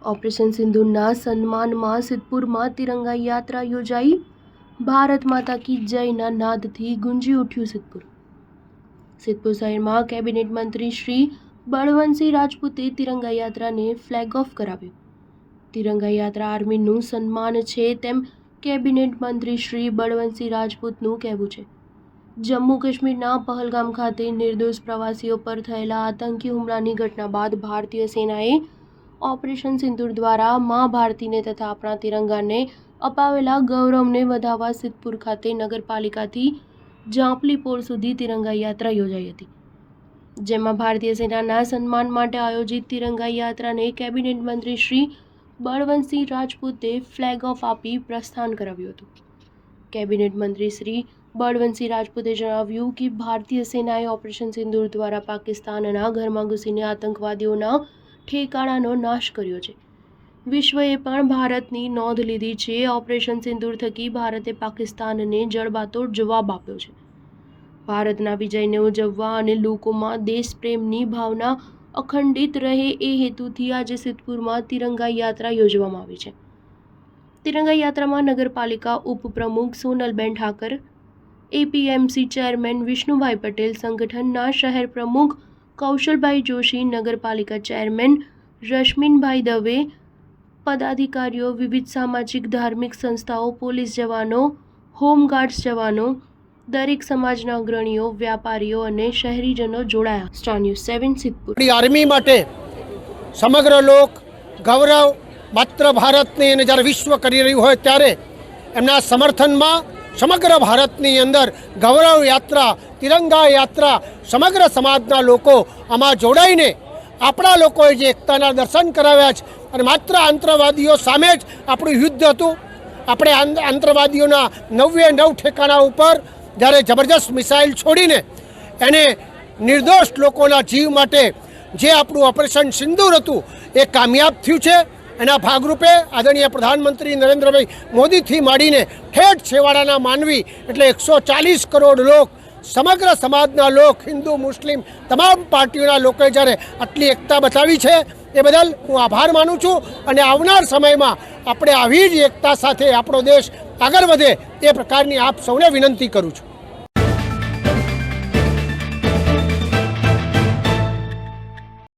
Operation સિંદૂરના સન્માનમાં સિદ્ધપુરમાં તિરંગા યાત્રા યોજાઈ। ભારત માતા કી જયના નાદથી ગુંજી ઉઠ્યું સિદ્ધપુર। સિદ્ધપુર શહેરમાં કેબિનેટ મંત્રી શ્રી બળવંતસિંહ રાજપૂતે તિરંગા યાત્રાને ફ્લેગ ઓફ કરાવ્યો। તિરંગા યાત્રા આર્મીનું સન્માન છે તેમ કેબિનેટ મંત્રી શ્રી બળવંતસિંહ રાજપૂતનું કહેવું છે। જમ્મુ કાશ્મીરના પહલગામ ખાતે નિર્દોષ પ્રવાસીઓ પર થયેલા આતંકી હુમલાની ઘટના બાદ ભારતીય સેનાએ ઓપરેશન સિંદૂર દ્વારા મા ભારતીને તથા આપણા તિરંગાને અપાવેલા ગૌરવને વધાવવા સિદ્ધપુર ખાતે નગરપાલિકાથી જાંપલી પોળ સુધી તિરંગા યાત્રા યોજાઈ હતી, જેમાં ભારતીય સેનાના સન્માન માટે આયોજિત તિરંગા યાત્રાને કેબિનેટ મંત્રી શ્રી બળવંતસિંહ રાજપૂતે ફ્લેગ ઓફ આપી પ્રસ્થાન કરાવ્યું હતું। કેબિનેટ મંત્રી શ્રી બળવંતસિંહ રાજપૂતે જણાવ્યું કે ભારતીય સેનાએ ઓપરેશન સિંદૂર દ્વારા પાકિસ્તાનના ઘરમાં ઘૂસીને આતંકવાદીઓના ઠેકાણાનો નાશ કર્યો છે। વિશ્વએ પણ ભારતની નોંધ લીધી છે। ઓપરેશન સિંદૂર થકી ભારતે પાકિસ્તાનને જડબાતોડ જવાબ આપ્યો છે। ભારતના વિજયને ઉજવવા અને લોકોમાં દેશપ્રેમની ભાવના અખંડિત રહે એ હેતુથી આજે સિદ્ધપુરમાં તિરંગા યાત્રા યોજવામાં આવી છે। તિરંગા યાત્રામાં નગરપાલિકા ઉપપ્રમુખ સોનલબેન ઠાકર, એપીએમસી ચેરમેન વિષ્ણુભાઈ પટેલ, સંગઠનના શહેર પ્રમુખ કૌશલભાઈ જોશી, નગરપાલિકા ચેરમેન રશ્મિનભાઈ દવે, પદાધિકારીઓ, વિવિધ સામાજિક ધાર્મિક સંસ્થાઓ, પોલીસ જવાનો, હોમગાર્ડ્સ જવાનો, દરેક સમાજના અગ્રણીઓ, વ્યાપારીઓ અને શહેરીજનો જોડાયા। Star news 7 Siddhpur. આર્મી માટે સમગ્ર લોક ગૌરવ માત્ર ભારતની અને જ્યારે વિશ્વ કરી રહ્યું હોય ત્યારે એમના સમર્થનમાં સમગ્ર ભારતની અંદર ગૌરવ યાત્રા, તિરંગા યાત્રા, સમગ્ર સમાજના લોકો આમાં જોડાઈને આપણા લોકોએ જે એકતાના દર્શન કરાવ્યા છે અને માત્ર આતંકવાદીઓ સામે જ આપણું યુદ્ધ હતું। આપણે આતંકવાદીઓના 99 ઠેકાણા ઉપર જ્યારે જબરજસ્ત મિસાઇલ છોડીને એને નિર્દોષ લોકોના જીવ માટે જે આપણું ઓપરેશન સિંદૂર હતું એ કામયાબ થયું છે। એના ભાગરૂપે આદરણીય પ્રધાનમંત્રી નરેન્દ્રભાઈ મોદીથી માંડીને ઠેઠ છેવાડાના માનવી એટલે 140 કરોડ લોક, સમગ્ર સમાજના લોક, હિન્દુ મુસ્લિમ તમામ પાર્ટીઓના લોકોએ જ્યારે આટલી એકતા બતાવી છે એ બદલ હું આભાર માનું છું અને આવનાર સમયમાં આપણે આવી જ એકતા સાથે આપણો દેશ આગળ વધે એ પ્રકારની આપ સૌને વિનંતી કરું છું।